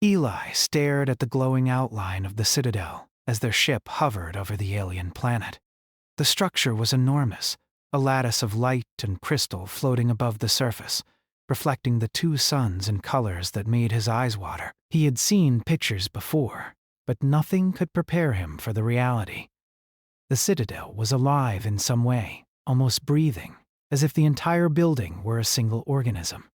Eli stared at the glowing outline of the citadel as their ship hovered over the alien planet. The structure was enormous, a lattice of light and crystal floating above the surface, reflecting the two suns in colors that made his eyes water. He had seen pictures before, but nothing could prepare him for the reality. The citadel was alive in some way, almost breathing, as if the entire building were a single organism.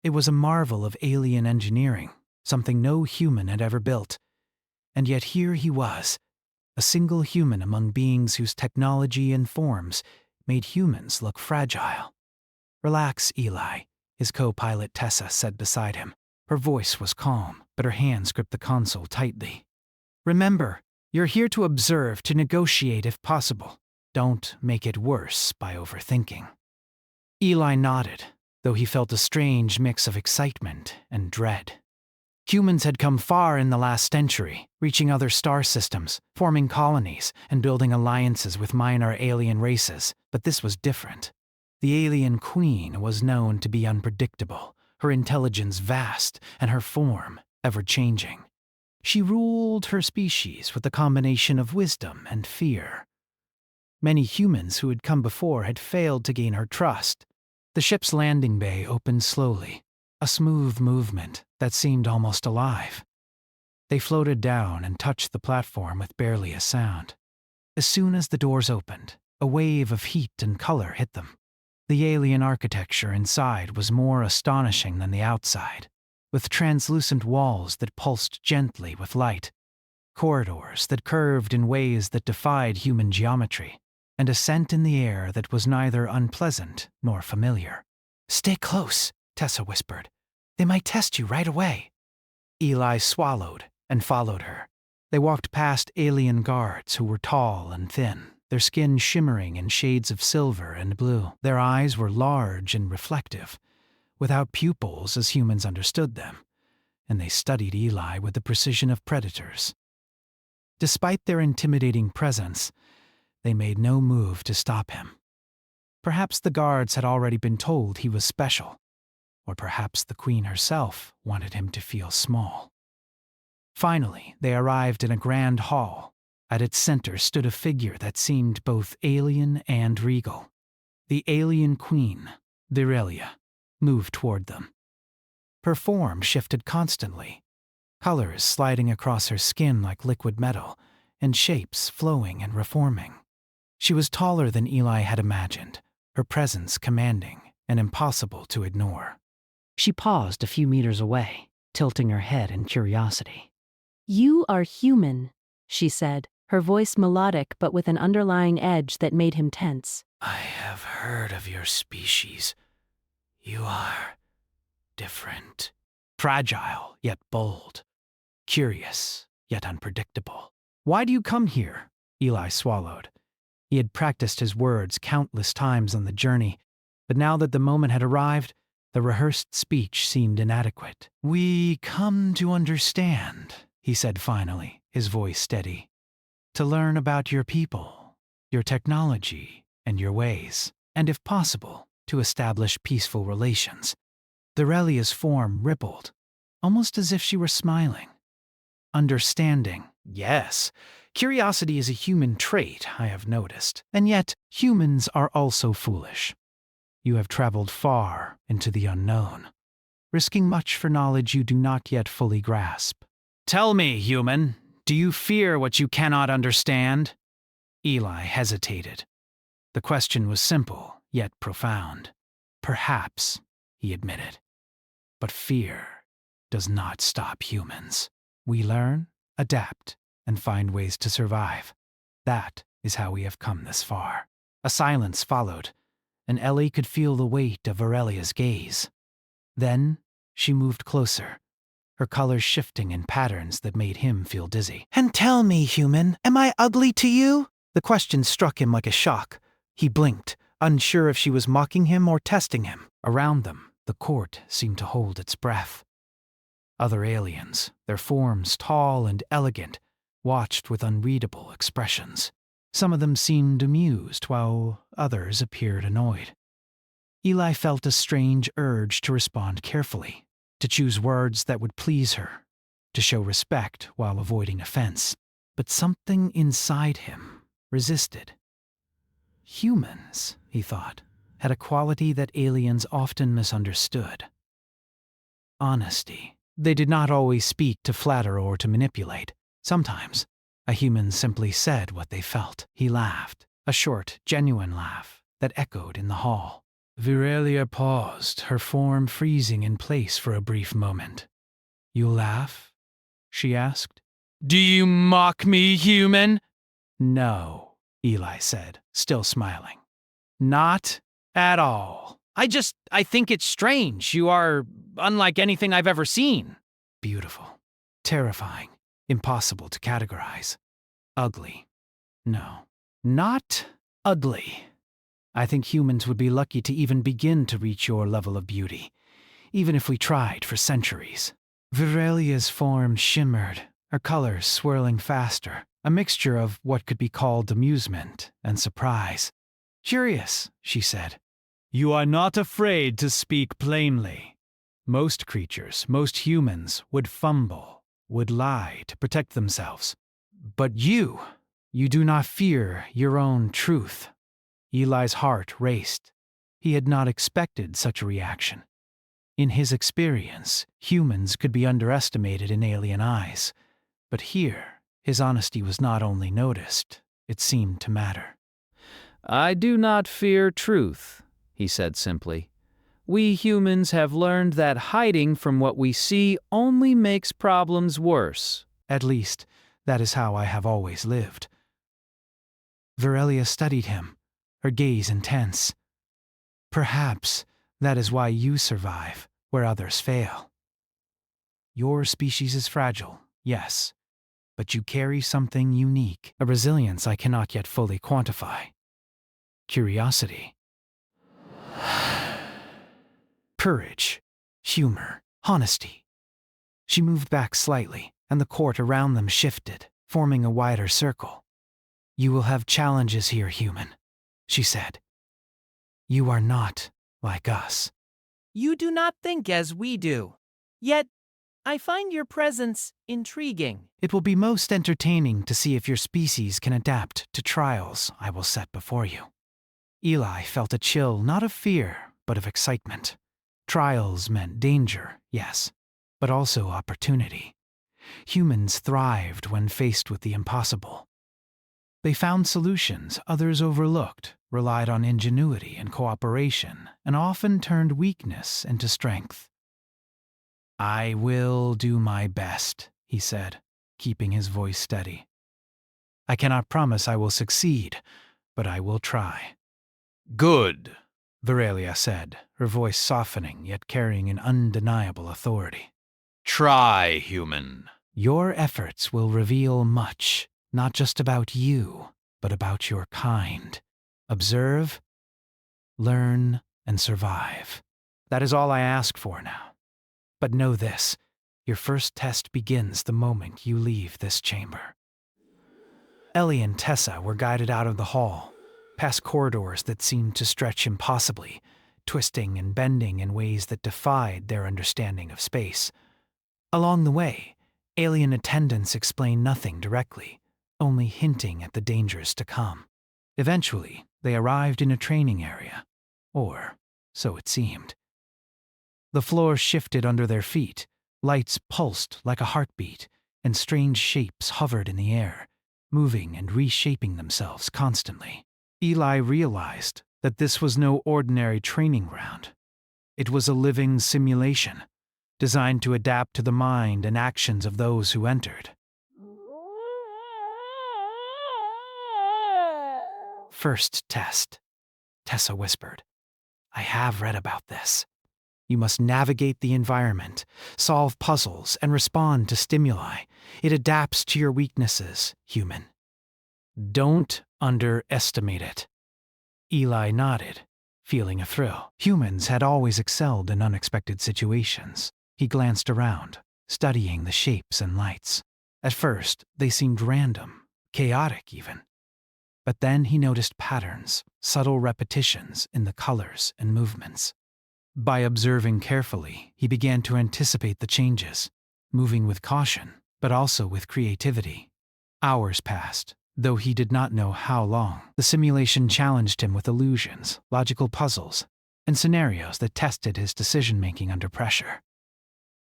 It was a marvel of alien engineering, something no human had ever built. And yet here he was, a single human among beings whose technology and forms made humans look fragile. "Relax, Eli," his co-pilot Tessa said beside him. Her voice was calm, but her hands gripped the console tightly. "Remember, you're here to observe, to negotiate if possible. Don't make it worse by overthinking." Eli nodded, though he felt a strange mix of excitement and dread. Humans had come far in the last century, reaching other star systems, forming colonies, and building alliances with minor alien races, but this was different. The alien queen was known to be unpredictable, her intelligence vast, and her form ever-changing. She ruled her species with a combination of wisdom and fear. Many humans who had come before had failed to gain her trust. The ship's landing bay opened slowly, a smooth movement that seemed almost alive. They floated down and touched the platform with barely a sound. As soon as the doors opened, a wave of heat and color hit them. The alien architecture inside was more astonishing than the outside, with translucent walls that pulsed gently with light, corridors that curved in ways that defied human geometry, and a scent in the air that was neither unpleasant nor familiar. "Stay close," Tessa whispered. "They might test you right away." Eli swallowed and followed her. They walked past alien guards who were tall and thin, their skin shimmering in shades of silver and blue. Their eyes were large and reflective, without pupils as humans understood them, and they studied Eli with the precision of predators. Despite their intimidating presence, they made no move to stop him. Perhaps the guards had already been told he was special, or perhaps the queen herself wanted him to feel small. Finally, they arrived in a grand hall. At its center stood a figure that seemed both alien and regal. The alien queen, Virelia, moved toward them. Her form shifted constantly, colors sliding across her skin like liquid metal, and shapes flowing and reforming. She was taller than Eli had imagined, her presence commanding and impossible to ignore. She paused a few meters away, tilting her head in curiosity. "You are human," she said, her voice melodic but with an underlying edge that made him tense. "I have heard of your species. You are different. Fragile, yet bold. Curious, yet unpredictable. Why do you come here?" Eli swallowed. He had practiced his words countless times on the journey, but now that the moment had arrived, the rehearsed speech seemed inadequate. "We come to understand," he said finally, his voice steady. "To learn about your people, your technology, and your ways, and if possible, to establish peaceful relations." Virelia's form rippled, almost as if she were smiling. "Understanding, yes. Curiosity is a human trait, I have noticed, and yet humans are also foolish. You have traveled far into the unknown, risking much for knowledge you do not yet fully grasp. Tell me, human, do you fear what you cannot understand?" Eli hesitated. The question was simple, yet profound. "Perhaps," he admitted. "But fear does not stop humans. We learn, adapt, and find ways to survive. That is how we have come this far." A silence followed, and Ellie could feel the weight of Aurelia's gaze. Then she moved closer, her colors shifting in patterns that made him feel dizzy. "And tell me, human, am I ugly to you?" The question struck him like a shock. He blinked, unsure if she was mocking him or testing him. Around them, the court seemed to hold its breath. Other aliens, their forms tall and elegant, watched with unreadable expressions. Some of them seemed amused, while others appeared annoyed. Eli felt a strange urge to respond carefully, to choose words that would please her, to show respect while avoiding offense. But something inside him resisted. Humans, he thought, had a quality that aliens often misunderstood. Honesty. They did not always speak to flatter or to manipulate. Sometimes, a human simply said what they felt. He laughed, a short, genuine laugh that echoed in the hall. Virelia paused, her form freezing in place for a brief moment. "You laugh?" she asked. "Do you mock me, human?" "No," Eli said, still smiling. "Not at all. I think it's strange. You are unlike anything I've ever seen." Beautiful. Terrifying. Impossible to categorize. Ugly. No. Not ugly. I think humans would be lucky to even begin to reach your level of beauty, even if we tried for centuries. Virelia's form shimmered, her colors swirling faster, a mixture of what could be called amusement and surprise. "Curious," she said. "You are not afraid to speak plainly. Most creatures, most humans, would fumble, would lie to protect themselves. But you do not fear your own truth." Eli's heart raced. He had not expected such a reaction. In his experience, humans could be underestimated in alien eyes. But here, his honesty was not only noticed, it seemed to matter. "I do not fear truth," he said simply. "We humans have learned that hiding from what we see only makes problems worse. At least, that is how I have always lived." Virelia studied him, her gaze intense. "Perhaps that is why you survive where others fail. Your species is fragile, yes, but you carry something unique, a resilience I cannot yet fully quantify. Curiosity. Courage, humor, honesty." She moved back slightly, and the court around them shifted, forming a wider circle. "You will have challenges here, human," she said. "You are not like us." You do not think as we do. Yet, I find your presence intriguing. "It will be most entertaining to see if your species can adapt to trials I will set before you." Eli felt a chill not of fear, but of excitement. Trials meant danger, yes, but also opportunity. Humans thrived when faced with the impossible. They found solutions others overlooked, relied on ingenuity and cooperation, and often turned weakness into strength. "I will do my best," he said, keeping his voice steady. "I cannot promise I will succeed, but I will try." "Good," Virelia said, her voice softening yet carrying an undeniable authority. "Try, human. Your efforts will reveal much, not just about you, but about your kind. Observe, learn, and survive. That is all I ask for now. But know this, your first test begins the moment you leave this chamber." Ellie and Tessa were guided out of the hall, past corridors that seemed to stretch impossibly, twisting and bending in ways that defied their understanding of space. Along the way, alien attendants explained nothing directly, only hinting at the dangers to come. Eventually, they arrived in a training area, or so it seemed. The floor shifted under their feet, lights pulsed like a heartbeat, and strange shapes hovered in the air, moving and reshaping themselves constantly. Eli realized that this was no ordinary training ground. It was a living simulation, designed to adapt to the mind and actions of those who entered. "First test," Tessa whispered. "I have read about this. You must navigate the environment, solve puzzles, and respond to stimuli. It adapts to your weaknesses, human. Don't underestimate it." Eli nodded, feeling a thrill. Humans had always excelled in unexpected situations. He glanced around, studying the shapes and lights. At first, they seemed random, chaotic even. But then he noticed patterns, subtle repetitions in the colors and movements. By observing carefully, he began to anticipate the changes. moving with caution, but also with creativity. Hours passed, though he did not know how long. The simulation challenged him with illusions, logical puzzles, and scenarios that tested his decision-making under pressure.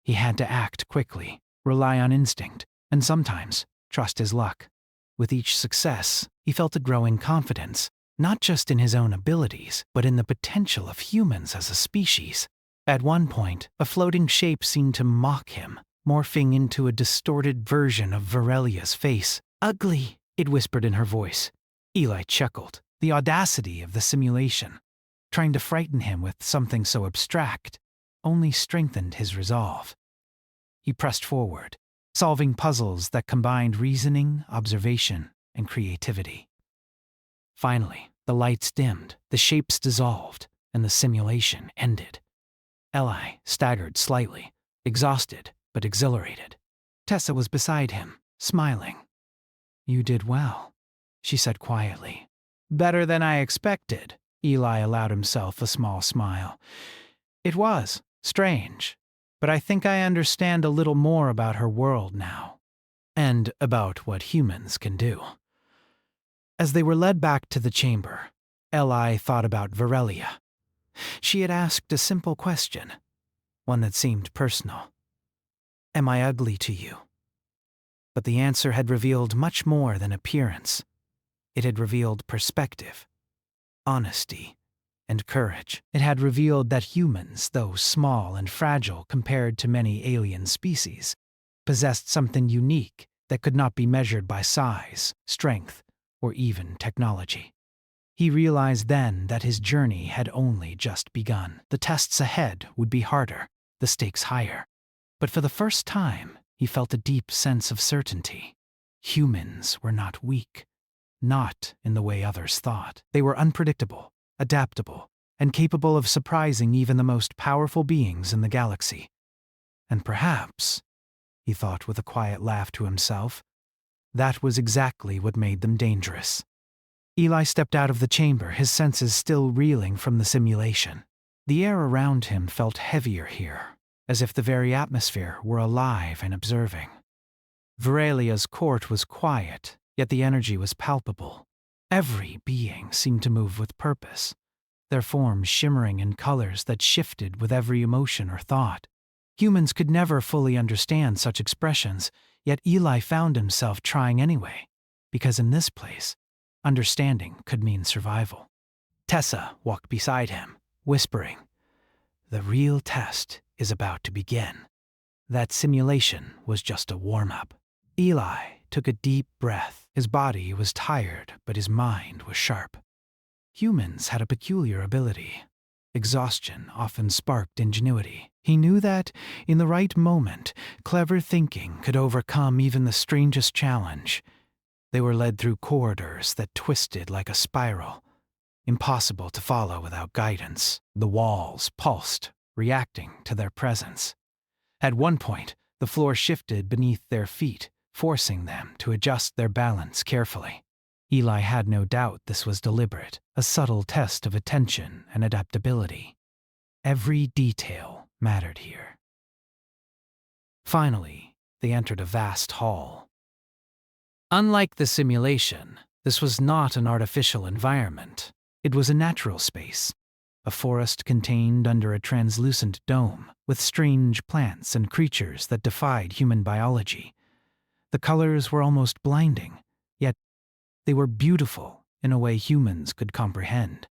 He had to act quickly, rely on instinct, and sometimes trust his luck. With each success, he felt a growing confidence, not just in his own abilities, but in the potential of humans as a species. At one point, a floating shape seemed to mock him, morphing into a distorted version of Virelia's face. "Ugly," it whispered in her voice. Eli chuckled. The audacity of the simulation, trying to frighten him with something so abstract, only strengthened his resolve. He pressed forward, solving puzzles that combined reasoning, observation, and creativity. Finally, the lights dimmed, the shapes dissolved, and the simulation ended. Eli staggered slightly, exhausted but exhilarated. Tessa was beside him, smiling. "You did well," she said quietly. "Better than I expected." Eli allowed himself a small smile. "It was strange, but I think I understand a little more about her world now, and about what humans can do." As they were led back to the chamber, Eli thought about Virelia. She had asked a simple question, one that seemed personal. "Am I ugly to you?" But the answer had revealed much more than appearance. It had revealed perspective, honesty, and courage. It had revealed that humans, though small and fragile compared to many alien species, possessed something unique that could not be measured by size, strength, or even technology. He realized then that his journey had only just begun. The tests ahead would be harder, the stakes higher. But for the first time, he felt a deep sense of certainty. Humans were not weak, not in the way others thought. They were unpredictable, adaptable, and capable of surprising even the most powerful beings in the galaxy. And perhaps, he thought with a quiet laugh to himself, that was exactly what made them dangerous. Eli stepped out of the chamber, his senses still reeling from the simulation. The air around him felt heavier here, as if the very atmosphere were alive and observing. Virelia's court was quiet, yet the energy was palpable. Every being seemed to move with purpose, their forms shimmering in colors that shifted with every emotion or thought. Humans could never fully understand such expressions, yet Eli found himself trying anyway, because in this place, understanding could mean survival. Tessa walked beside him, whispering, "The real test is about to begin." That simulation was just a warm-up. Eli took a deep breath. His body was tired, but his mind was sharp. Humans had a peculiar ability. Exhaustion often sparked ingenuity. He knew that, in the right moment, clever thinking could overcome even the strangest challenge. They were led through corridors that twisted like a spiral, impossible to follow without guidance. The walls pulsed, reacting to their presence. At one point, the floor shifted beneath their feet, forcing them to adjust their balance carefully. Eli had no doubt this was deliberate, a subtle test of attention and adaptability. Every detail mattered here. Finally, they entered a vast hall. Unlike the simulation, this was not an artificial environment. It was a natural space, a forest contained under a translucent dome, with strange plants and creatures that defied human biology. The colors were almost blinding, yet they were beautiful in a way humans could comprehend.